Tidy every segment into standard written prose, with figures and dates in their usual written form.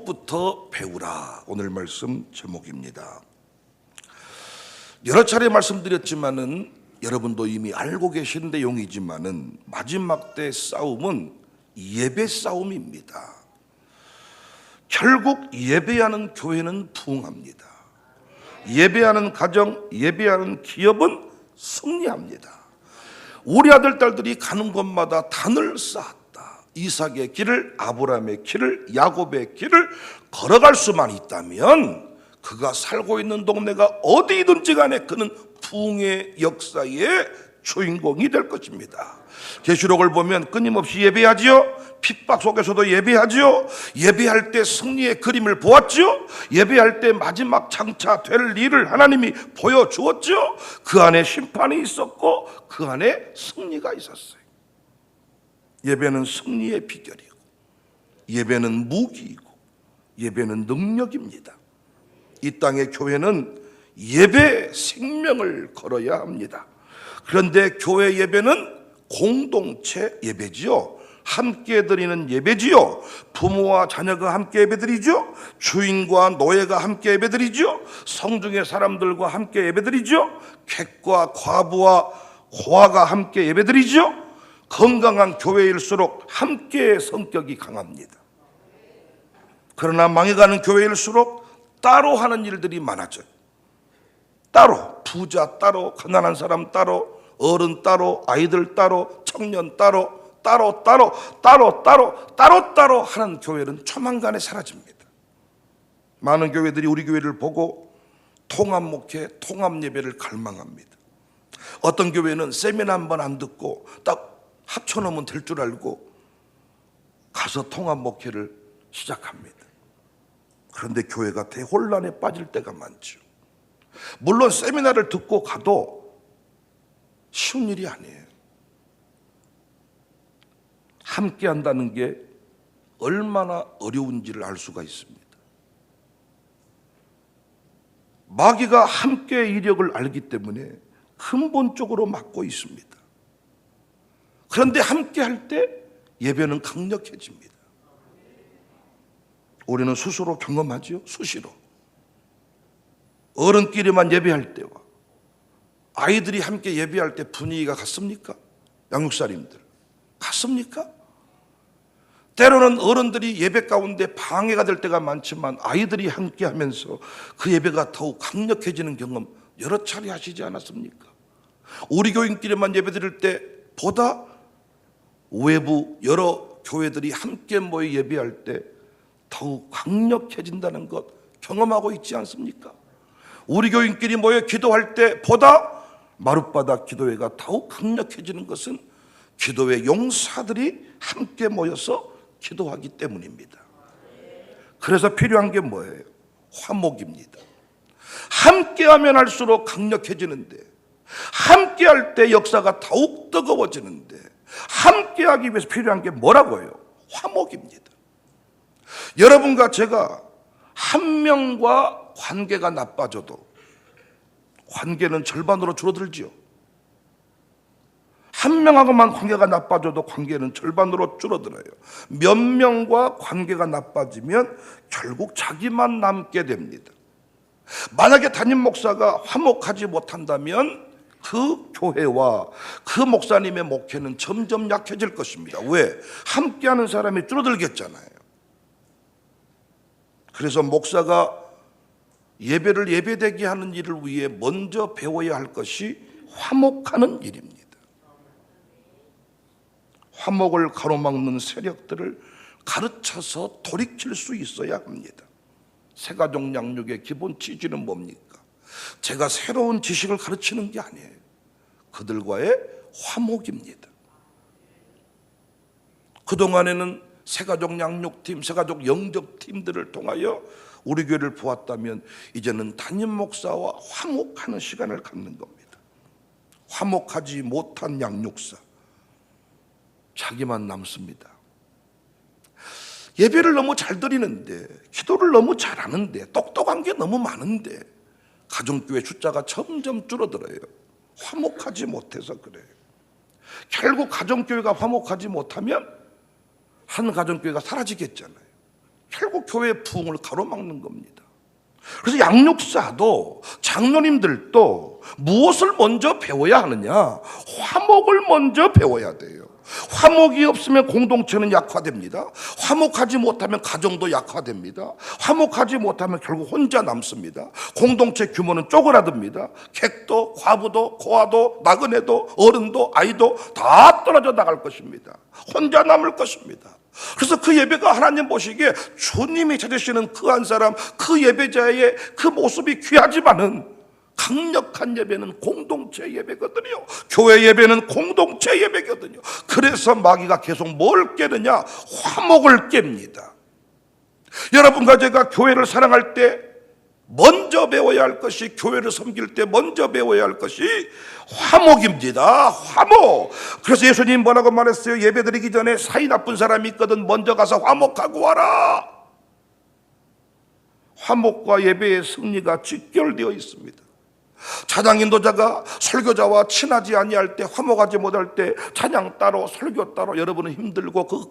것부터 배우라. 오늘 말씀 제목입니다. 여러 차례 말씀드렸지만은 여러분도 이미 알고 계신 내용이지만은 마지막 때 싸움은 예배 싸움입니다. 결국 예배하는 교회는 부흥합니다. 예배하는 가정, 예배하는 기업은 승리합니다. 우리 아들 딸들이 가는 곳마다 단을 쌓았다. 이삭의 길을, 아브라함의 길을, 야곱의 길을 걸어갈 수만 있다면 그가 살고 있는 동네가 어디든지 간에 그는 부흥의 역사의 주인공이 될 것입니다. 계시록을 보면 끊임없이 예배하지요. 핍박 속에서도 예배하지요. 예배할 때 승리의 그림을 보았지요. 예배할 때 마지막 장차 될 일을 하나님이 보여주었지요. 그 안에 심판이 있었고 그 안에 승리가 있었어요. 예배는 승리의 비결이고, 예배는 무기이고, 예배는 능력입니다. 이 땅의 교회는 예배 생명을 걸어야 합니다. 그런데 교회 예배는 공동체 예배지요. 함께 드리는 예배지요. 부모와 자녀가 함께 예배드리죠. 주인과 노예가 함께 예배드리죠. 성중의 사람들과 함께 예배드리죠. 객과 과부와 고아가 함께 예배드리죠. 건강한 교회일수록 함께의 성격이 강합니다. 그러나 망해가는 교회일수록 따로 하는 일들이 많아져요. 따로, 부자 따로, 가난한 사람 따로, 어른 따로, 아이들 따로, 청년 따로 하는 교회는 조만간에 사라집니다. 많은 교회들이 우리 교회를 보고 통합 목회, 통합 예배를 갈망합니다. 어떤 교회는 세미나 한 번 안 듣고 딱 합쳐놓으면 될 줄 알고 가서 통합 목회를 시작합니다. 그런데 교회가 대혼란에 빠질 때가 많죠. 물론 세미나를 듣고 가도 쉬운 일이 아니에요. 함께 한다는 게 얼마나 어려운지를 알 수가 있습니다. 마귀가 함께의 이력을 알기 때문에 근본적으로 막고 있습니다. 그런데 함께 할 때 예배는 강력해집니다. 우리는 스스로 경험하죠. 수시로 어른끼리만 예배할 때와 아이들이 함께 예배할 때 분위기가 같습니까? 양육사님들 같습니까? 때로는 어른들이 예배 가운데 방해가 될 때가 많지만 아이들이 함께 하면서 그 예배가 더욱 강력해지는 경험 여러 차례 하시지 않았습니까? 우리 교인끼리만 예배 드릴 때보다 외부 여러 교회들이 함께 모여 예배할 때 더욱 강력해진다는 것 경험하고 있지 않습니까? 우리 교인끼리 모여 기도할 때보다 마룻바닥 기도회가 더욱 강력해지는 것은 기도회 용사들이 함께 모여서 기도하기 때문입니다. 그래서 필요한 게 뭐예요? 화목입니다. 함께하면 할수록 강력해지는데, 함께할 때 역사가 더욱 뜨거워지는데, 함께하기 위해서 필요한 게 뭐라고요? 화목입니다. 여러분과 제가 한 명과 관계가 나빠져도 관계는 절반으로 줄어들지요. 한 명하고만 관계가 나빠져도 관계는 절반으로 줄어들어요. 몇 명과 관계가 나빠지면 결국 자기만 남게 됩니다. 만약에 담임 목사가 화목하지 못한다면 그 교회와 그 목사님의 목회는 점점 약해질 것입니다. 왜? 함께하는 사람이 줄어들겠잖아요. 그래서 목사가 예배를 예배되게 하는 일을 위해 먼저 배워야 할 것이 화목하는 일입니다. 화목을 가로막는 세력들을 가르쳐서 돌이킬 수 있어야 합니다. 새가족 양육의 기본 취지는 뭡니까? 제가 새로운 지식을 가르치는 게 아니에요. 그들과의 화목입니다. 그동안에는 새가족 양육팀, 새가족 영접팀들을 통하여 우리 교회를 보았다면 이제는 담임 목사와 화목하는 시간을 갖는 겁니다. 화목하지 못한 양육사, 자기만 남습니다. 예배를 너무 잘 드리는데, 기도를 너무 잘하는데, 똑똑한 게 너무 많은데 가정교회 숫자가 점점 줄어들어요. 화목하지 못해서 그래요. 결국 가정교회가 화목하지 못하면 한 가정교회가 사라지겠잖아요. 결국 교회의 부흥을 가로막는 겁니다. 그래서 양육사도 장로님들도 무엇을 먼저 배워야 하느냐? 화목을 먼저 배워야 돼요. 화목이 없으면 공동체는 약화됩니다. 화목하지 못하면 가정도 약화됩니다. 화목하지 못하면 결국 혼자 남습니다. 공동체 규모는 쪼그라듭니다. 객도, 과부도, 고아도, 나그네도, 어른도, 아이도 다 떨어져 나갈 것입니다. 혼자 남을 것입니다. 그래서 그 예배가 하나님 보시기에 주님이 찾으시는 그 한 사람, 그 예배자의 그 모습이 귀하지만은 강력한 예배는 공동체 예배거든요. 교회 예배는 공동체 예배거든요. 그래서 마귀가 계속 뭘 깨느냐? 화목을 깹니다. 여러분과 제가 교회를 사랑할 때 먼저 배워야 할 것이, 교회를 섬길 때 먼저 배워야 할 것이 화목입니다. 화목. 그래서 예수님 뭐라고 말했어요? 예배 드리기 전에 사이 나쁜 사람이 있거든 먼저 가서 화목하고 와라. 화목과 예배의 승리가 직결되어 있습니다. 찬양 인도자가 설교자와 친하지 아니할 때, 화목하지 못할 때 찬양 따로 설교 따로 여러분은 힘들고 그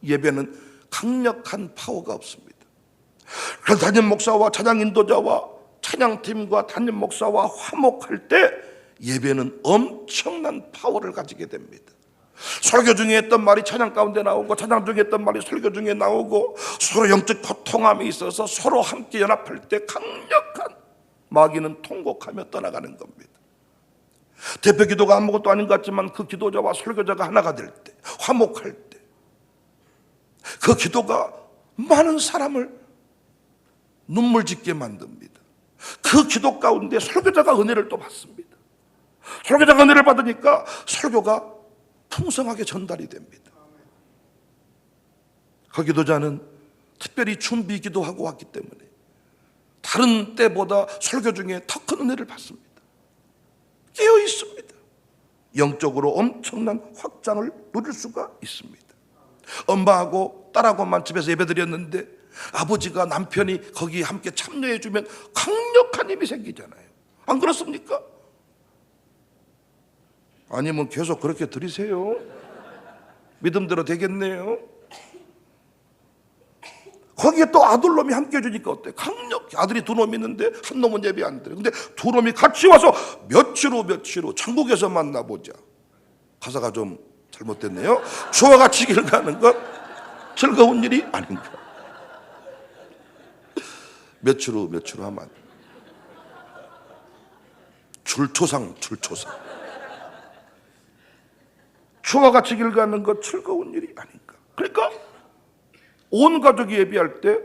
예배는 강력한 파워가 없습니다. 그래서 담임 목사와 찬양 인도자와 찬양팀과 담임 목사와 화목할 때 예배는 엄청난 파워를 가지게 됩니다. 설교 중에 했던 말이 찬양 가운데 나오고, 찬양 중에 했던 말이 설교 중에 나오고, 서로 영적 고통함이 있어서 서로 함께 연합할 때 강력한, 마귀는 통곡하며 떠나가는 겁니다. 대표 기도가 아무것도 아닌 것 같지만 그 기도자와 설교자가 하나가 될 때, 화목할 때, 그 기도가 많은 사람을 눈물 짓게 만듭니다. 그 기도 가운데 설교자가 은혜를 또 받습니다. 설교자가 은혜를 받으니까 설교가 풍성하게 전달이 됩니다. 그 기도자는 특별히 준비 기도하고 왔기 때문에 다른 때보다 설교 중에 더 큰 은혜를 받습니다. 깨어 있습니다. 영적으로 엄청난 확장을 누릴 수가 있습니다. 엄마하고 딸하고만 집에서 예배드렸는데 아버지가, 남편이 거기에 함께 참여해 주면 강력한 힘이 생기잖아요. 안 그렇습니까? 아니면 계속 그렇게 드리세요. 믿음대로 되겠네요. 거기에 또 아들놈이 함께 해주니까 어때? 강력. 아들이 두 놈이 있는데 한 놈은 예배 안 드려. 근데 두 놈이 같이 와서 며칠 후 천국에서 만나보자. 가사가 좀 잘못됐네요. 주와 같이 길 가는 것 즐거운 일이 아닌가. 며칠 후 하면 줄초상. 주와 같이 길 가는 것 즐거운 일이 아닌가. 그러니까 온 가족이 예배할 때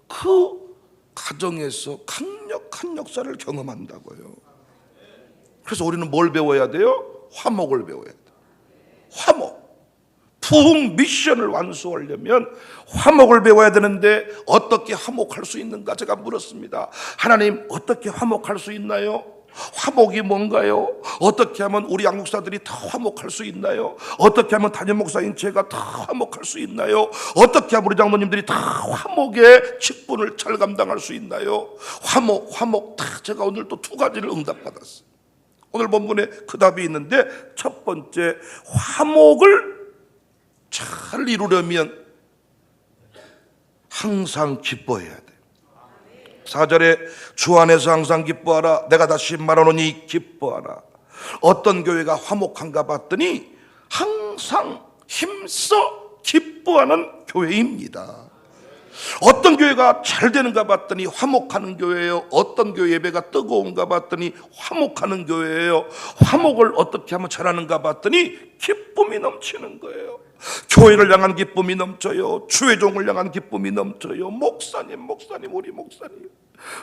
그 가정에서 강력한 역사를 경험한다고요. 그래서 우리는 뭘 배워야 돼요? 화목을 배워야 돼요. 화목. 부흥 미션을 완수하려면 화목을 배워야 되는데 어떻게 화목할 수 있는가 제가 물었습니다. 하나님, 어떻게 화목할 수 있나요? 화목이 뭔가요? 어떻게 하면 우리 양육사들이 더 화목할 수 있나요? 어떻게 하면 담임 목사인 제가 더 화목할 수 있나요? 어떻게 하면 우리 장로님들이 더 화목의 직분을 잘 감당할 수 있나요? 화목 다 제가 오늘 또 두 가지를 응답받았어요. 오늘 본문에 그 답이 있는데, 첫 번째, 화목을 잘 이루려면 항상 기뻐해야 돼. 4절에 주 안에서 항상 기뻐하라. 내가 다시 말하노니 기뻐하라. 어떤 교회가 화목한가 봤더니 항상 힘써 기뻐하는 교회입니다. 어떤 교회가 잘 되는가 봤더니 화목하는 교회예요. 어떤 교회 예배가 뜨거운가 봤더니 화목하는 교회예요. 화목을 어떻게 하면 잘하는가 봤더니 기쁨이 넘치는 거예요. 교회를 향한 기쁨이 넘쳐요. 주의 종을 향한 기쁨이 넘쳐요. 목사님 우리 목사님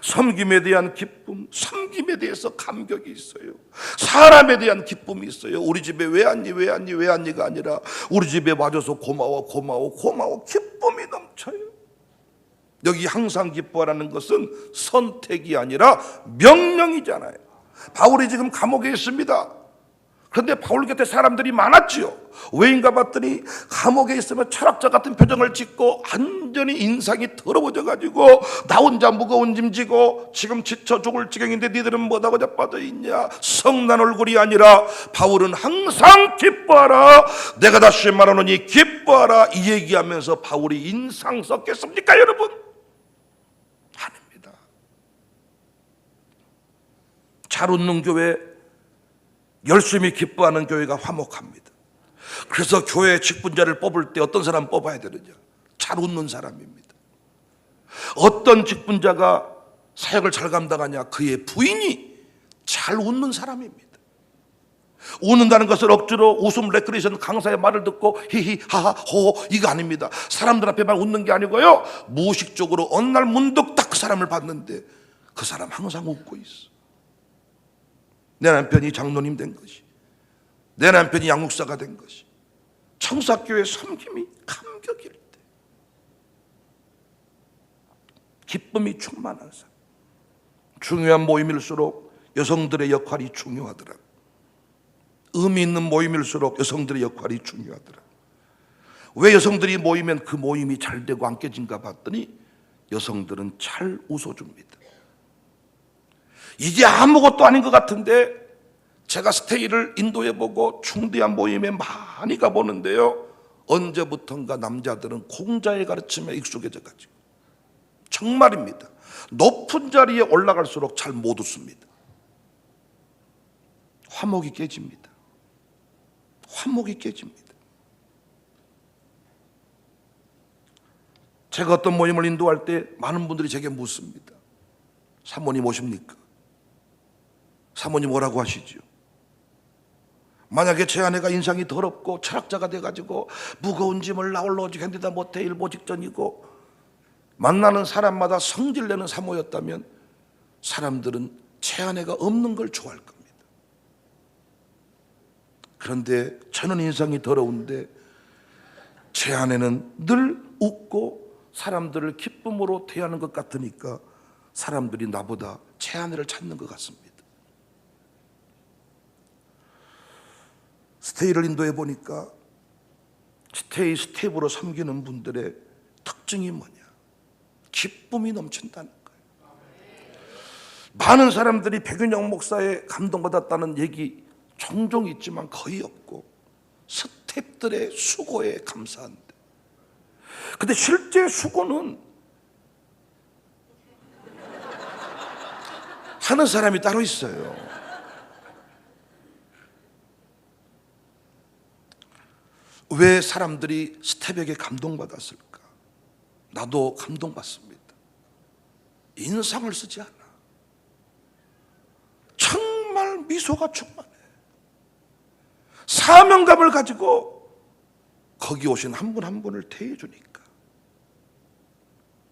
섬김에 대한 기쁨, 섬김에 대해서 감격이 있어요. 사람에 대한 기쁨이 있어요. 우리 집에 왜 왔니가 아니라 우리 집에 와줘서 고마워 기쁨이 넘쳐요. 여기 항상 기뻐하라는 것은 선택이 아니라 명령이잖아요. 바울이 지금 감옥에 있습니다. 그런데 바울 곁에 사람들이 많았지요. 왜인가 봤더니 감옥에 있으면 철학자 같은 표정을 짓고 완전히 인상이 더러워져 가지고 나 혼자 무거운 짐 지고 지금 지쳐 죽을 지경인데 니들은 뭐하고 자빠져 있냐. 성난 얼굴이 아니라 바울은 항상 기뻐하라, 내가 다시 말하노니 기뻐하라, 이 얘기하면서 바울이 인상 썼겠습니까 여러분? 아닙니다. 잘 웃는 교회, 열심히 기뻐하는 교회가 화목합니다. 그래서 교회 직분자를 뽑을 때 어떤 사람 뽑아야 되느냐? 잘 웃는 사람입니다. 어떤 직분자가 사역을 잘 감당하냐? 그의 부인이 잘 웃는 사람입니다. 웃는다는 것을 억지로 웃음 레크레이션 강사의 말을 듣고 히히 하하 호 이거 아닙니다. 사람들 앞에만 웃는 게 아니고요, 무의식적으로 어느 날 문득 딱 그 사람을 봤는데 그 사람 항상 웃고 있어. 내 남편이 장로님 된 것이, 내 남편이 양육사가 된 것이, 청사교회 섬김이 감격일 때, 기쁨이 충만한 사람. 중요한 모임일수록 여성들의 역할이 중요하더라고요. 의미 있는 모임일수록 여성들의 역할이 중요하더라고요. 왜 여성들이 모이면 그 모임이 잘 되고 안 깨진가 봤더니 여성들은 잘 웃어줍니다. 이게 아무것도 아닌 것 같은데 제가 스테이를 인도해보고 중대한 모임에 많이 가보는데요, 언제부턴가 남자들은 공자의 가르침에 익숙해져 가지고 정말입니다. 높은 자리에 올라갈수록 잘 못 웃습니다. 화목이 깨집니다. 화목이 깨집니다. 제가 어떤 모임을 인도할 때 많은 분들이 제게 묻습니다. 사모님 오십니까? 사모님 오라고 하시죠. 만약에 제 아내가 인상이 더럽고 철학자가 돼가지고 무거운 짐을 나 홀로 오직 견디다 못해 일보 직전이고 만나는 사람마다 성질내는 사모였다면 사람들은 제 아내가 없는 걸 좋아할 겁니다. 그런데 저는 인상이 더러운데 제 아내는 늘 웃고 사람들을 기쁨으로 대하는 것 같으니까 사람들이 나보다 제 아내를 찾는 것 같습니다. 스테이를 인도해 보니까 스텝으로 섬기는 분들의 특징이 뭐냐? 기쁨이 넘친다는 거예요. 많은 사람들이 백윤영 목사에 감동받았다는 얘기 종종 있지만 거의 없고 스텝들의 수고에 감사한데, 근데 실제 수고는 하는 사람이 따로 있어요. 왜 사람들이 스텝에게 감동받았을까? 나도 감동받습니다. 인상을 쓰지 않아. 정말 미소가 충만해. 사명감을 가지고 거기 오신 한 분 한 분을 대해주니까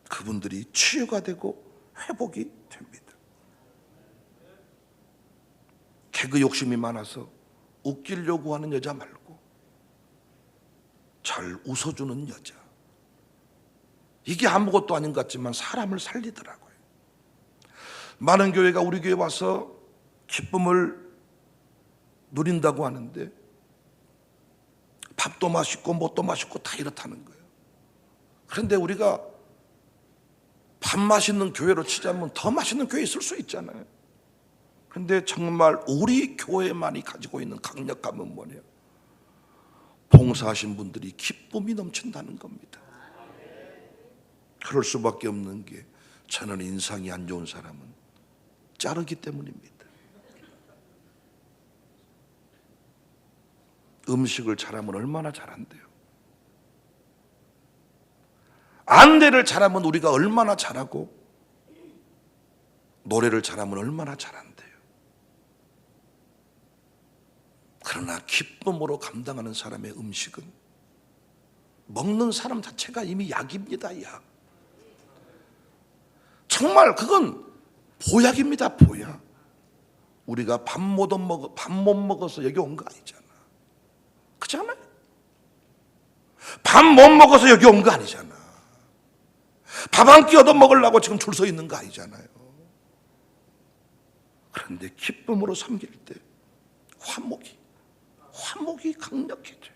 그분들이 치유가 되고 회복이 됩니다. 개그 욕심이 많아서 웃기려고 하는 여자 말고 잘 웃어주는 여자, 이게 아무것도 아닌 것 같지만 사람을 살리더라고요. 많은 교회가 우리 교회 와서 기쁨을 누린다고 하는데 밥도 맛있고 뭣도 맛있고 다 이렇다는 거예요. 그런데 우리가 밥 맛있는 교회로 치자면 더 맛있는 교회 있을 수 있잖아요. 그런데 정말 우리 교회만이 가지고 있는 강력함은 뭐냐? 봉사하신 분들이 기쁨이 넘친다는 겁니다. 그럴 수밖에 없는 게 저는 인상이 안 좋은 사람은 자르기 때문입니다. 음식을 잘하면 얼마나 잘한대요. 안대를 잘하면 우리가 얼마나 잘하고 노래를 잘하면 얼마나 잘한대요. 그러나 기쁨으로 감당하는 사람의 음식은 먹는 사람 자체가 이미 약입니다. 약. 정말 그건 보약입니다. 보약. 우리가 밥 못 먹어서 여기 온 거 아니잖아. 그렇잖아요. 밥 못 먹어서 여기 온 거 아니잖아. 밥 한 끼 얻어 먹으려고 지금 줄 서 있는 거 아니잖아요. 그런데 기쁨으로 섬길 때 화목이 화목이 강력해져요.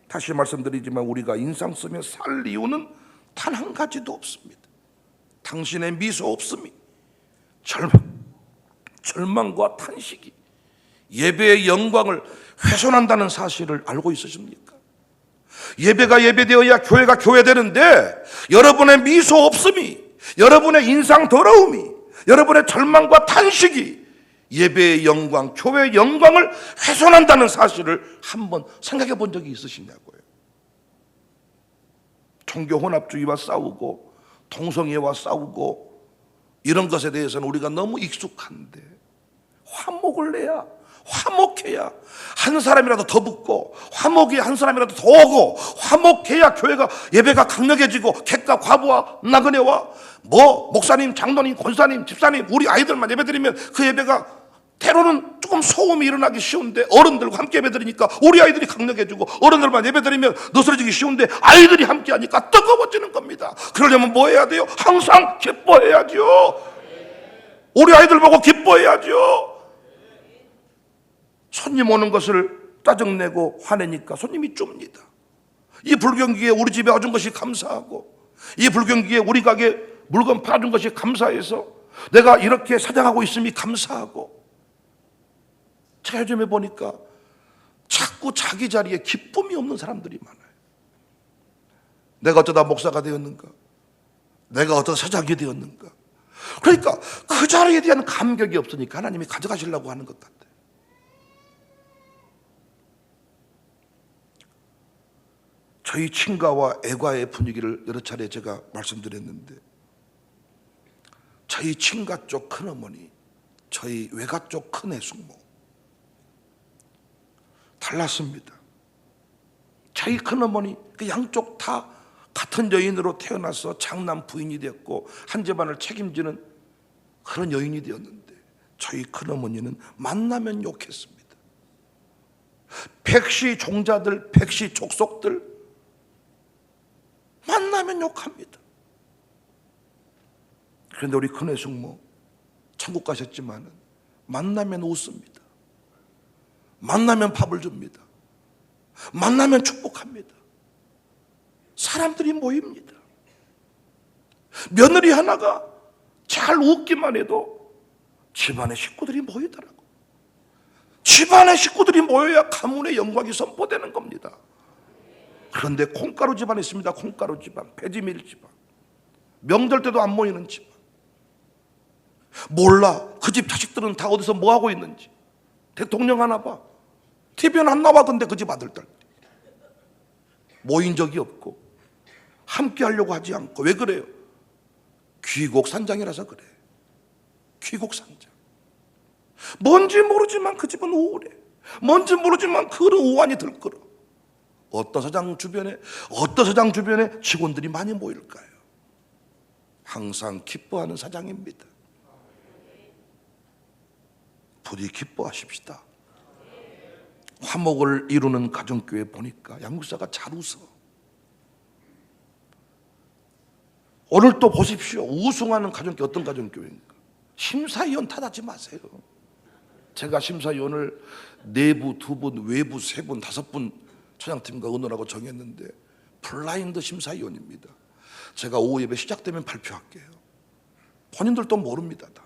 다시 말씀드리지만 우리가 인상 쓰며 살 이유는 단 한 가지도 없습니다. 당신의 미소 없음이, 절망과 탄식이 예배의 영광을 훼손한다는 사실을 알고 있으십니까? 예배가 예배되어야 교회가 교회되는데 여러분의 미소 없음이, 여러분의 인상 더러움이, 여러분의 절망과 탄식이 예배의 영광, 교회의 영광을 훼손한다는 사실을 한번 생각해 본 적이 있으시냐고요. 종교 혼합주의와 싸우고 동성애와 싸우고 이런 것에 대해서는 우리가 너무 익숙한데 화목을 내야, 화목해야 한 사람이라도 더 붙고 화목이 한 사람이라도 더 오고 화목해야 교회가 예배가 강력해지고 객과 과부와 나그네와 목사님, 장로님, 권사님, 집사님 우리 아이들만 예배드리면 그 예배가 때로는 조금 소음이 일어나기 쉬운데 어른들과 함께 예배드리니까 우리 아이들이 강력해지고 어른들만 예배드리면 느슨해지기 쉬운데 아이들이 함께 하니까 뜨거워지는 겁니다. 그러려면 뭐 해야 돼요? 항상 기뻐해야죠. 우리 아이들 보고 기뻐해야죠. 손님 오는 것을 짜증내고 화내니까 손님이 줍니다. 이 불경기에 우리 집에 와준 것이 감사하고 이 불경기에 우리 가게 물건 팔아준 것이 감사해서 내가 이렇게 사장하고 있음이 감사하고 제가 요즘에 보니까 자꾸 자기 자리에 기쁨이 없는 사람들이 많아요. 내가 어쩌다 목사가 되었는가? 내가 어쩌다 사장이 되었는가? 그러니까 그 자리에 대한 감격이 없으니까 하나님이 가져가시려고 하는 것 같아요. 저희 친가와 애가의 분위기를 여러 차례 제가 말씀드렸는데 저희 친가 쪽 큰어머니, 저희 외가 쪽 큰애숙모 달랐습니다. 저희 큰어머니 그 양쪽 다 같은 여인으로 태어나서 장남 부인이 되었고 한 집안을 책임지는 그런 여인이 되었는데 저희 큰어머니는 만나면 욕했습니다. 백시 종자들, 백시 족속들 만나면 욕합니다. 그런데 우리 큰애 숙모 천국 가셨지만 만나면 웃습니다. 만나면 밥을 줍니다. 만나면 축복합니다. 사람들이 모입니다. 며느리 하나가 잘 웃기만 해도 집안의 식구들이 모이더라고. 집안의 식구들이 모여야 가문의 영광이 선포되는 겁니다. 그런데 콩가루 집안 있습니다. 콩가루 집안, 배지밀 집안, 명절 때도 안 모이는 집안. 몰라 그 집 자식들은 다 어디서 뭐 하고 있는지. 대통령 하나 봐, TV는 안 나와. 근데 그 집 아들들 모인 적이 없고 함께 하려고 하지 않고. 왜 그래요? 귀곡산장이라서 그래. 귀곡산장. 뭔지 모르지만 그 집은 우울해. 뭔지 모르지만 그런 우환이 들끓어. 어떤 사장 주변에 직원들이 많이 모일까요? 항상 기뻐하는 사장입니다. 부디 기뻐하십시다. 화목을 이루는 가정교회 보니까 양육사가 잘 웃어. 오늘 또 보십시오. 우승하는 가정교회 어떤 가정교회인가? 심사위원 탓하지 마세요. 제가 심사위원을 내부 2분, 외부 3분, 5분 처장팀과 의논하고 정했는데 블라인드 심사위원입니다. 제가 오후 예배 시작되면 발표할게요. 본인들도 모릅니다. 다.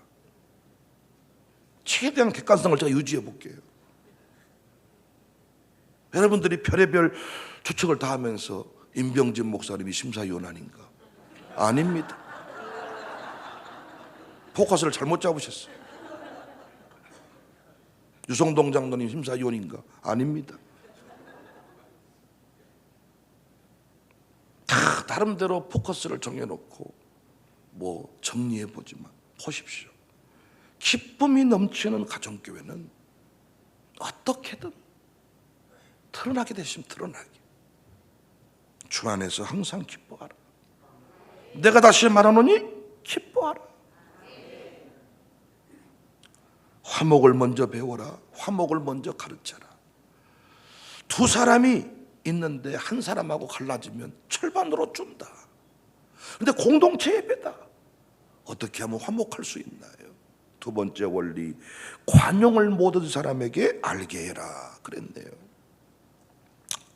최대한 객관성을 제가 유지해 볼게요. 여러분들이 별의별 추측을 다 하면서 임병진 목사님이 심사위원 아닌가? 아닙니다. 포커스를 잘못 잡으셨어요. 유성동 장로님 심사위원인가? 아닙니다. 다 나름대로 포커스를 정해놓고 뭐 정리해보지만 보십시오. 기쁨이 넘치는 가정교회는 어떻게든 드러나게 되시면 드러나게. 주 안에서 항상 기뻐하라. 내가 다시 말하노니 기뻐하라. 화목을 먼저 배워라. 화목을 먼저 가르쳐라. 두 사람이 있는데 한 사람하고 갈라지면 철반으로 준다. 그런데 공동체 예배다. 어떻게 하면 화목할 수 있나요? 두 번째 원리, 관용을 모든 사람에게 알게 해라 그랬네요.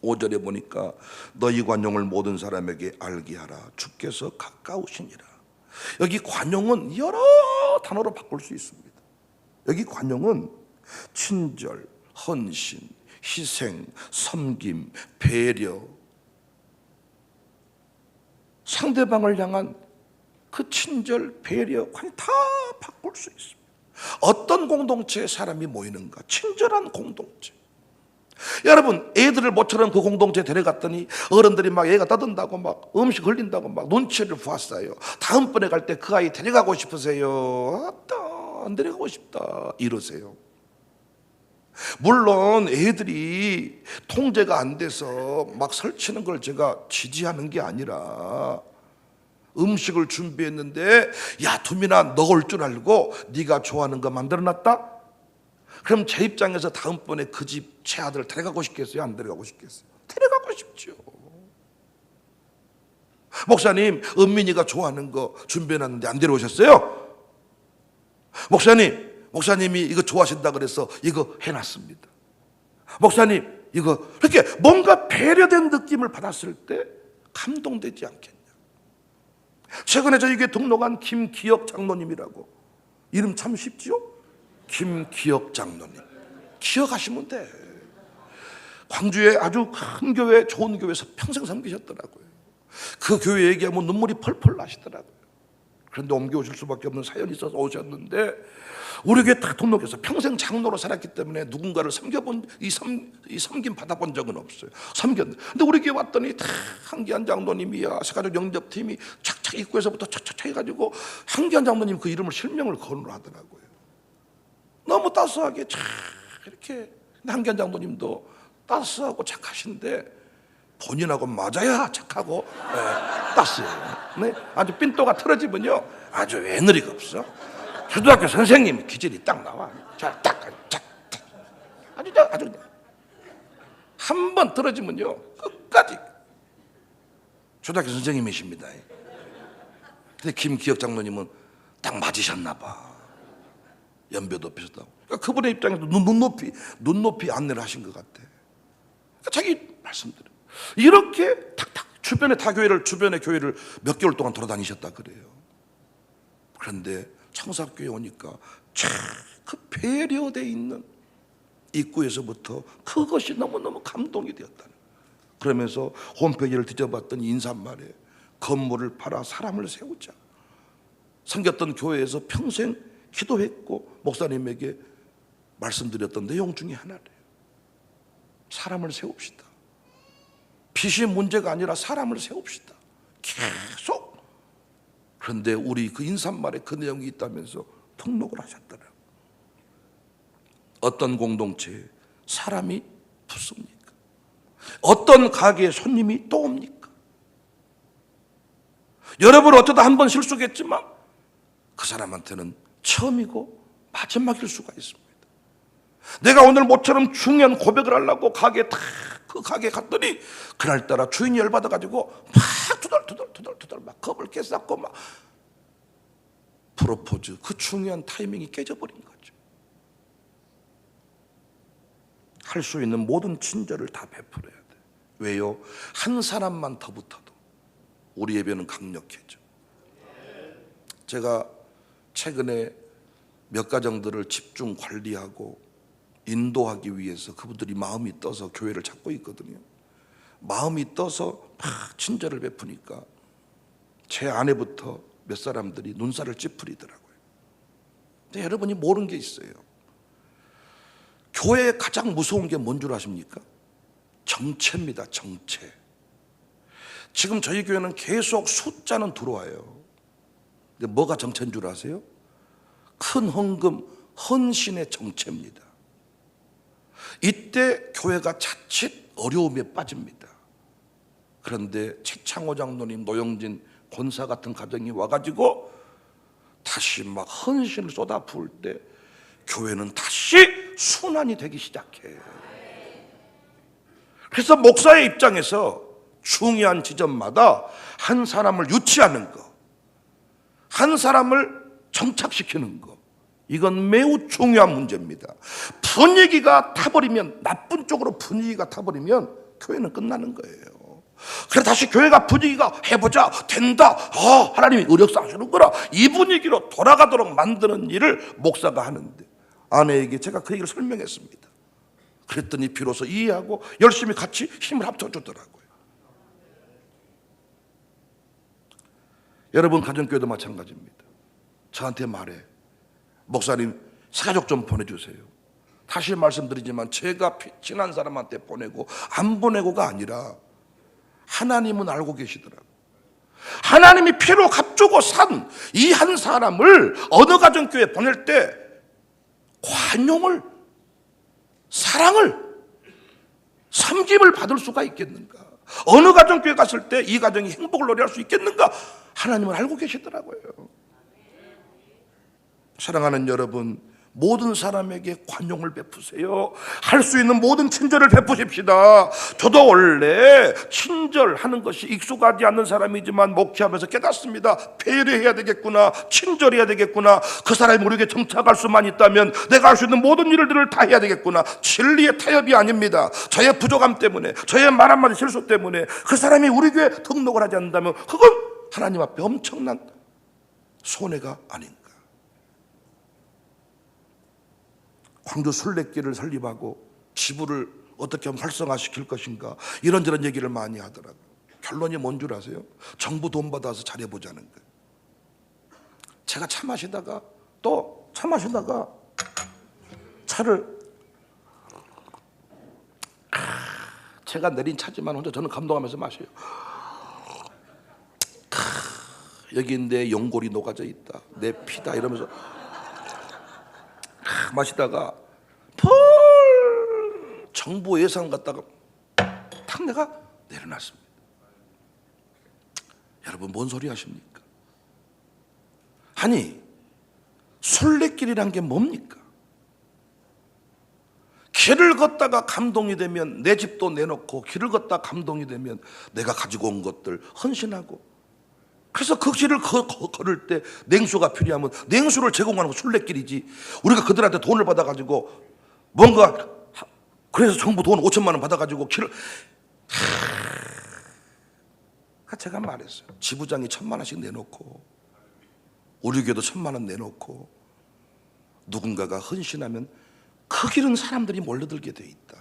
5절에 보니까 너희 관용을 모든 사람에게 알게 하라. 주께서 가까우시니라. 여기 관용은 여러 단어로 바꿀 수 있습니다. 여기 관용은 친절, 헌신, 희생, 섬김, 배려, 상대방을 향한 그 친절, 배려, 관이 다 바꿀 수 있습니다. 어떤 공동체에 사람이 모이는가? 친절한 공동체. 여러분, 애들을 모처럼 그 공동체에 데려갔더니 어른들이 막 애가 떠든다고 막 음식 흘린다고 막 눈치를 보았어요. 다음번에 갈 때 그 아이 데려가고 싶으세요? 아따, 안 데려가고 싶다 이러세요. 물론 애들이 통제가 안 돼서 막 설치는 걸 제가 지지하는 게 아니라, 음식을 준비했는데 야 두민아, 너 올 줄 알고 네가 좋아하는 거 만들어놨다? 그럼 제 입장에서 다음번에 그 집 제 아들 데려가고 싶겠어요? 안 데려가고 싶겠어요? 데려가고 싶죠. 목사님, 은민이가 좋아하는 거 준비해놨는데 안 데려오셨어요? 목사님이 이거 좋아하신다 그래서 이거 해놨습니다. 목사님, 이거 이렇게 뭔가 배려된 느낌을 받았을 때 감동되지 않겠냐. 최근에 저에게 등록한 김기혁 장로님이라고, 이름 참 쉽지요? 김기혁 장로님, 기억하시면 돼. 광주에 아주 큰 교회, 좋은 교회에서 평생 섬기셨더라고요. 그 교회 얘기하면 눈물이 펄펄 나시더라고요. 그런데 옮겨오실 수밖에 없는 사연이 있어서 오셨는데, 우리 교회 딱 등록해서 평생 장로로 살았기 때문에 누군가를 섬겨본, 섬김 받아본 적은 없어요. 섬겼는데, 근데 우리 교회 왔더니 다 한기한 장로님이야, 세가족 영접팀이 착착 입구에서부터 착착 해가지고 한기한 장로님 그 이름을 실명을 거론을 하더라고요. 너무 따스하게 착 이렇게. 한기한 장로님도 따스하고 착하신데 본인하고 맞아야 착하고 따스해요. 네? 아주 삔또가 틀어지면요 아주 애너리가 없어. 초등학교 선생님 기질이 딱 나와. 자, 아주 한 번 틀어지면요 끝까지 초등학교 선생님이십니다. 근데 김기혁 장로님은 딱 맞으셨나 봐. 연배도 비슷하고. 그러니까 그분의 입장에서 눈높이 안내를 하신 것 같아. 그러니까 자기 말씀대로 이렇게 탁탁 주변의 교회를 몇 개월 동안 돌아다니셨다 그래요. 그런데 청사교회 오니까 그 배려되어 있는 입구에서부터 그것이 너무너무 감동이 되었다는. 그러면서 홈페이지를 뒤져봤더니 인사말에 건물을 팔아 사람을 세우자. 섬겼던 교회에서 평생 기도했고 목사님에게 말씀드렸던 내용 중에 하나래요. 사람을 세웁시다. 빚이 문제가 아니라 사람을 세웁시다. 계속. 그런데 우리 그 인사말에 그 내용이 있다면서 등록을 하셨더라고요. 어떤 공동체에 사람이 붙습니까? 어떤 가게에 손님이 또 옵니까? 여러분 어쩌다 한 번 실수겠지만 그 사람한테는 처음이고 마지막일 수가 있습니다. 내가 오늘 모처럼 중요한 고백을 하려고 그 가게 갔더니 그날따라 주인이 열받아가지고 막 투덜투덜 막 겁을 깨쌌고 막 프로포즈, 그 중요한 타이밍이 깨져버린 거죠. 할 수 있는 모든 친절을 다 베풀어야 돼. 왜요? 한 사람만 더 붙어도 우리 예배는 강력해져. 제가 최근에 몇 가정들을 집중 관리하고 인도하기 위해서 그분들이 마음이 떠서 교회를 찾고 있거든요. 마음이 떠서 막 친절을 베푸니까 제 아내부터 몇 사람들이 눈살을 찌푸리더라고요. 근데 여러분이 모르는 게 있어요. 교회에 가장 무서운 게 뭔 줄 아십니까? 정체입니다. 정체. 지금 저희 교회는 계속 숫자는 들어와요. 근데 뭐가 정체인 줄 아세요? 큰 헌금, 헌신의 정체입니다. 이때 교회가 자칫 어려움에 빠집니다. 그런데 최창호 장로님, 노영진 권사 같은 가정이 와가지고 다시 막 헌신을 쏟아부을 때 교회는 다시 순환이 되기 시작해요. 그래서 목사의 입장에서 중요한 지점마다 한 사람을 유치하는 거, 한 사람을 정착시키는 거, 이건 매우 중요한 문제입니다. 분위기가 타버리면, 나쁜 쪽으로 분위기가 타버리면 교회는 끝나는 거예요. 그래 다시 교회가 분위기가 해보자, 된다, 하나님이 의력사 하시는구나, 이 분위기로 돌아가도록 만드는 일을 목사가 하는데, 아내에게 제가 그 얘기를 설명했습니다. 그랬더니 비로소 이해하고 열심히 같이 힘을 합쳐주더라고요. 여러분 가정교회도 마찬가지입니다. 저한테 말해, 목사님 사가족 좀 보내주세요. 다시 말씀드리지만 제가 친한 사람한테 보내고 안 보내고가 아니라 하나님은 알고 계시더라고요. 하나님이 피로 값주고 산 이 한 사람을 어느 가정교회 보낼 때 관용을, 사랑을, 섬김을 받을 수가 있겠는가? 어느 가정교회 갔을 때 이 가정이 행복을 노래할 수 있겠는가? 하나님은 알고 계시더라고요. 사랑하는 여러분, 모든 사람에게 관용을 베푸세요. 할 수 있는 모든 친절을 베푸십시다. 저도 원래 친절하는 것이 익숙하지 않는 사람이지만 목회하면서 깨닫습니다. 배려해야 되겠구나, 친절해야 되겠구나, 그 사람이 우리에게 정착할 수만 있다면 내가 할 수 있는 모든 일들을 다 해야 되겠구나. 진리의 타협이 아닙니다. 저의 부족함 때문에, 저의 말 한마디 실수 때문에 그 사람이 우리 교회에 등록을 하지 않는다면 그건 하나님 앞에 엄청난 손해가 아닌가. 광주 순례길을 설립하고 지부를 어떻게 하면 활성화시킬 것인가, 이런저런 얘기를 많이 하더라고요. 결론이 뭔 줄 아세요? 정부 돈 받아서 잘해보자는 거예요. 제가 차 마시다가 차를, 제가 내린 차지만 혼자 저는 감동하면서 마셔요. 여기 내 연골이 녹아져 있다, 내 피다, 이러면서 마시다가 정부 예산 갖다가 탁 내가 내려놨습니다. 여러분 뭔 소리 하십니까? 아니 순례길이란 게 뭡니까? 길을 걷다가 감동이 되면 내 집도 내놓고, 길을 걷다 감동이 되면 내가 가지고 온 것들 헌신하고, 그래서 그 길을 걸을 때 냉수가 필요하면 냉수를 제공하는 거 순례길이지. 우리가 그들한테 돈을 받아가지고 뭔가, 그래서 정부 돈 5천만 원 받아가지고 길을, 제가 말했어요. 지부장이 1,000만 원씩 내놓고, 우리 교회도 1,000만 원 내놓고, 누군가가 헌신하면 그 길은 사람들이 몰려들게 돼 있다.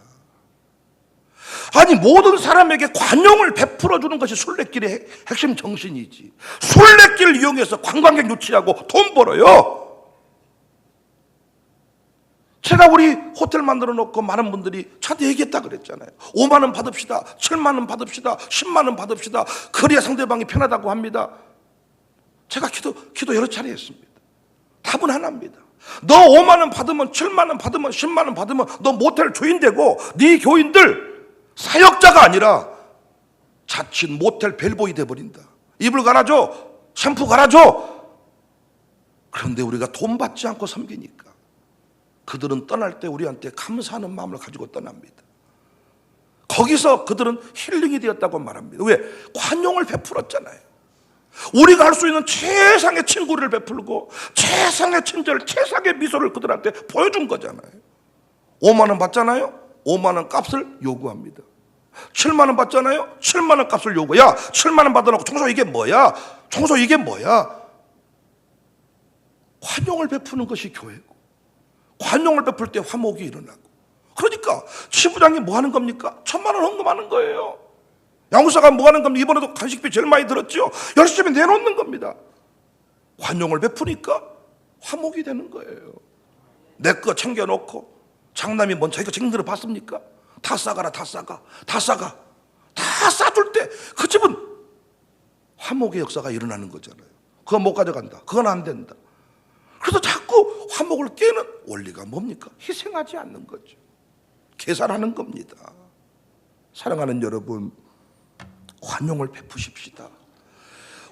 아니 모든 사람에게 관용을 베풀어 주는 것이 순례길의 핵심 정신이지. 순례길을 이용해서 관광객 유치하고 돈 벌어요. 제가 우리 호텔 만들어 놓고 많은 분들이 저한테 얘기했다 그랬잖아요. 5만 원 받읍시다, 7만 원 받읍시다, 10만 원 받읍시다. 그래야 상대방이 편하다고 합니다. 제가 기도 여러 차례 했습니다. 답은 하나입니다. 너 5만 원 받으면, 7만 원 받으면, 10만 원 받으면 너 모텔 주인 되고, 네 교인들 사역자가 아니라 자칫 모텔 벨보이 돼버린다. 이불 갈아줘, 샴푸 갈아줘. 그런데 우리가 돈 받지 않고 섬기니까 그들은 떠날 때 우리한테 감사하는 마음을 가지고 떠납니다. 거기서 그들은 힐링이 되었다고 말합니다. 왜? 관용을 베풀었잖아요. 우리가 할 수 있는 최상의 친구를 베풀고 최상의 친절, 최상의 미소를 그들한테 보여준 거잖아요. 5만 원 받잖아요. 5만 원 값을 요구합니다. 7만 원 받잖아요. 7만 원 값을 요구해. 야, 7만 원 받아놓고 청소 이게 뭐야? 청소 이게 뭐야? 관용을 베푸는 것이 교회고, 관용을 베풀 때 화목이 일어나고. 그러니까 지부장이 뭐 하는 겁니까? 1,000만 원 헌금하는 거예요. 양육사가 뭐 하는 겁니까? 이번에도 간식비 제일 많이 들었죠. 열심히 내놓는 겁니다. 관용을 베푸니까 화목이 되는 거예요. 내 거 챙겨놓고, 장남이 뭔 자기가 책임들어 봤습니까? 다 싸가라, 다 싸가, 다 싸가. 다 싸줄 때 그 집은 화목의 역사가 일어나는 거잖아요. 그거 못 가져간다, 그건 안 된다. 그래서 자꾸 화목을 깨는 원리가 뭡니까? 희생하지 않는 거죠. 계산하는 겁니다. 사랑하는 여러분, 관용을 베푸십시다.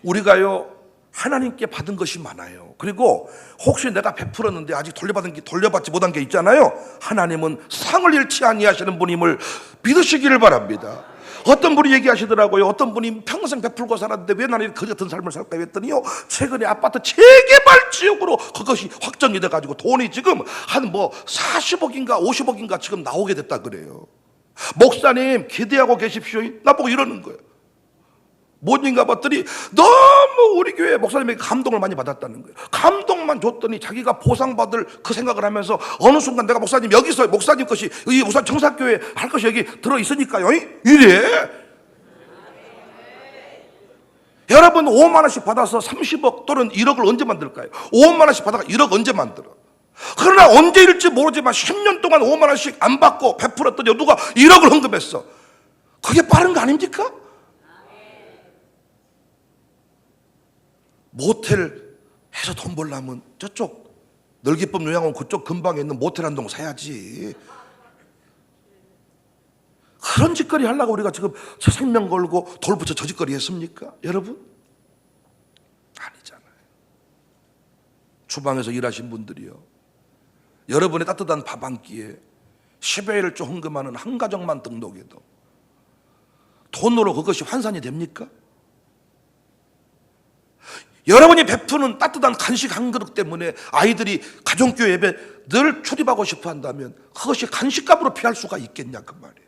우리가요 하나님께 받은 것이 많아요. 그리고 혹시 내가 베풀었는데 아직 돌려받지 못한 게 있잖아요. 하나님은 상을 잃지 아니하시는 분임을 믿으시기를 바랍니다. 어떤 분이 얘기하시더라고요. 어떤 분이 평생 베풀고 살았는데 왜 나는 그 같은 삶을 살까 했더니요, 최근에 아파트 재개발 지역으로 그것이 확정이 돼가지고 돈이 지금 한 뭐 40억인가 50억인가 지금 나오게 됐다 그래요. 목사님 기대하고 계십시오. 나보고 이러는 거예요. 뭔인가 봤더니 너무 우리 교회 목사님에게 감동을 많이 받았다는 거예요. 감동만 줬더니 자기가 보상받을 그 생각을 하면서 어느 순간 내가 목사님 여기서 목사님 것이 이 목사님 청사교회 할 것이 여기 들어있으니까요 이래. 여러분 5만 원씩 받아서 30억 또는 1억을 언제 만들까요? 5만 원씩 받아가 1억 언제 만들어? 그러나 언제일지 모르지만 10년 동안 5만 원씩 안 받고 베풀었더니 누가 1억을 헌금했어. 그게 빠른 거 아닙니까? 모텔 해서 돈 벌려면 저쪽 늘기법 요양원 그쪽 근방에 있는 모텔 한 동 사야지. 그런 짓거리 하려고 우리가 지금 저 생명 걸고 돌 붙여 저 짓거리 했습니까? 여러분? 아니잖아요. 주방에서 일하신 분들이요, 여러분의 따뜻한 밥 한 끼에 10여 일조 헌금하는 한 가정만 등록해도 돈으로 그것이 환산이 됩니까? 여러분이 베푸는 따뜻한 간식 한 그릇 때문에 아이들이 가정교회 예배 늘 출입하고 싶어 한다면 그것이 간식값으로 피할 수가 있겠냐 그 말이에요.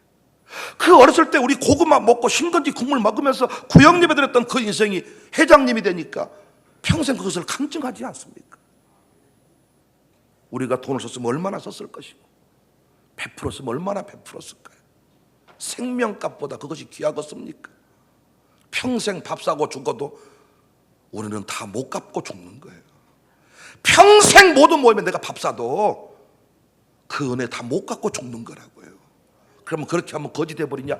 그 어렸을 때 우리 고구마 먹고 신건지 국물 먹으면서 구역 예배 드렸던 그 인생이 회장님이 되니까 평생 그것을 간증하지 않습니까? 우리가 돈을 썼으면 얼마나 썼을 것이고 베풀었으면 얼마나 베풀었을까요? 생명값보다 그것이 귀하겠습니까? 평생 밥 사고 죽어도 우리는 다 못 갚고 죽는 거예요. 평생 모든 모임에 내가 밥 사도 그 은혜 다 못 갚고 죽는 거라고요. 그러면 그렇게 하면 거지 돼버리냐?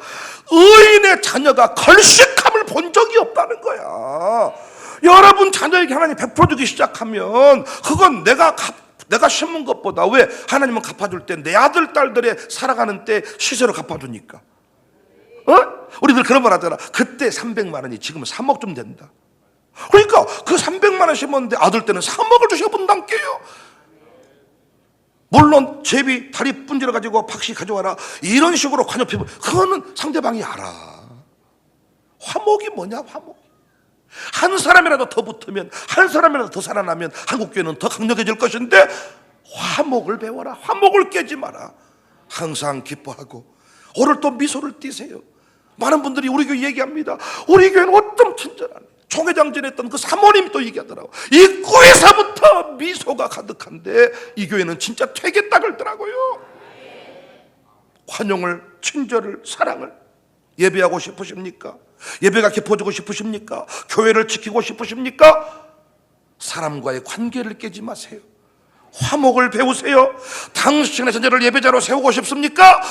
의인의 자녀가 걸식함을 본 적이 없다는 거야. 여러분 자녀에게 하나님 베풀어주기 시작하면 그건 내가 심은 것보다, 왜? 하나님은 갚아줄 때 내 아들 딸들의 살아가는 때 시세로 갚아주니까. 우리들 그런 말 하잖아. 그때 300만 원이 지금은 3억쯤 된다. 그러니까 그 300만 원 심었는데 아들 때는 3억을 주셔본단께요. 물론 제비 다리 분질러 가지고 박씨 가져와라 이런 식으로 관여피면 그거는 상대방이 알아. 화목이 뭐냐? 화목. 한 사람이라도 더 붙으면, 한 사람이라도 더 살아나면 한국교회는 더 강력해질 것인데 화목을 배워라. 화목을 깨지 마라. 항상 기뻐하고 오늘 또 미소를 띠세요. 많은 분들이 우리 교회 얘기합니다. 우리 교회는 어쩜 친절하네. 총회장 지냈던 그 사모님이 또 얘기하더라고. 입구에서부터 미소가 가득한데 이 교회는 진짜 되겠다 그러더라고요. 환영을, 친절을, 사랑을 예배하고 싶으십니까? 예배가 깊어지고 싶으십니까? 교회를 지키고 싶으십니까? 사람과의 관계를 깨지 마세요. 화목을 배우세요. 당신의 자녀를 예배자로 세우고 싶습니까?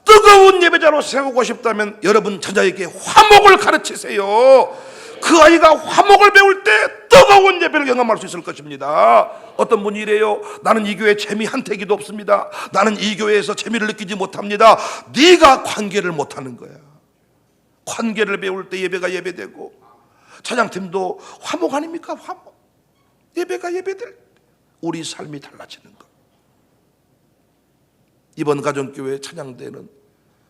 뜨거운 예배자로 세우고 싶다면 여러분 자녀에게 화목을 가르치세요. 그 아이가 화목을 배울 때 뜨거운 예배를 경험할 수 있을 것입니다. 어떤 분이 이래요. 나는 이 교회 재미 한 태기도 없습니다. 나는 이 교회에서 재미를 느끼지 못합니다. 네가 관계를 못하는 거야. 관계를 배울 때 예배가 예배되고, 찬양팀도 화목 아닙니까? 화목. 예배가 예배될 때 우리 삶이 달라지는 것. 이번 가정교회 찬양대는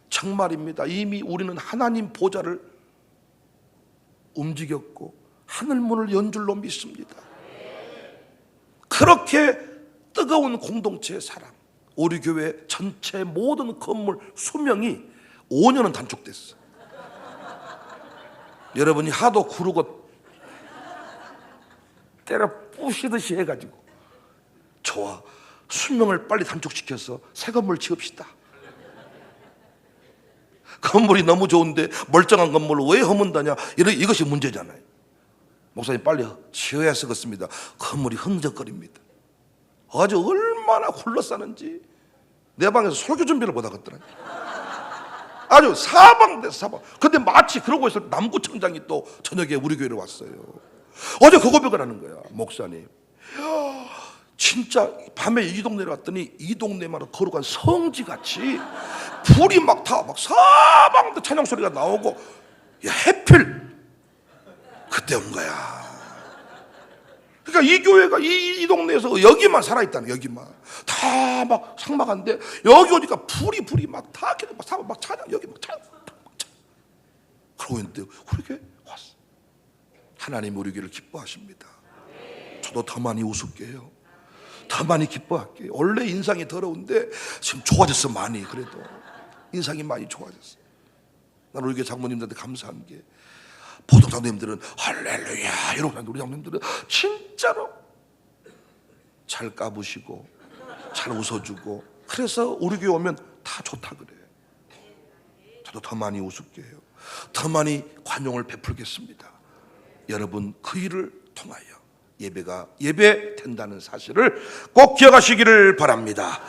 정말입니다. 이미 우리는 하나님 보좌를 움직였고 하늘문을 연 줄로 믿습니다. 그렇게 뜨거운 공동체의 사랑, 우리 교회 전체 모든 건물 수명이 5년은 단축됐어. 여러분이 하도 구르고 때려 부시듯이 해가지고 좋아, 수명을 빨리 단축시켜서 새 건물 지읍시다. 건물이 너무 좋은데 멀쩡한 건물을 왜 허문다냐, 이것이 문제잖아요. 목사님 빨리 지어야 쓰겠습니다. 건물이 흔적거립니다. 아주 얼마나 굴러싸는지 내 방에서 설교 준비를 못하겠더라. 아주 사방대 사방. 근데 마치 그러고 있을 때 남구청장이 또 저녁에 우리 교회로 왔어요. 어제 그 고백을 하는 거야. 목사님, 진짜 밤에 이 동네로 왔더니 이 동네만 거룩한 성지같이 불이 막 사방대 찬양 소리가 나오고, 야, 해필 그때 온 거야. 그러니까 이 교회가 이 동네에서 여기만 살아있다는, 여기만 다 막 상막한데 여기 오니까 불이 막 다 계속 막 찬양, 여기 막 찬양. 들어오는데 그렇게 왔어. 하나님 우리를 기뻐하십니다. 저도 더 많이 웃을게 해요. 더 많이 기뻐할게요. 원래 인상이 더러운데 지금 좋아졌어. 많이. 그래도 인상이 많이 좋아졌어. 나는 우리 교회 장모님들한테 감사한 게, 보통 장모님들은 할렐루야 이러고 하는데 우리 장모님들은 진짜로 잘 까부시고 잘 웃어주고, 그래서 우리 교회 오면 다 좋다 그래. 저도 더 많이 웃을게 해요. 더 많이 관용을 베풀겠습니다. 여러분 그 일을 통하여 예배가 예배된다는 사실을 꼭 기억하시기를 바랍니다.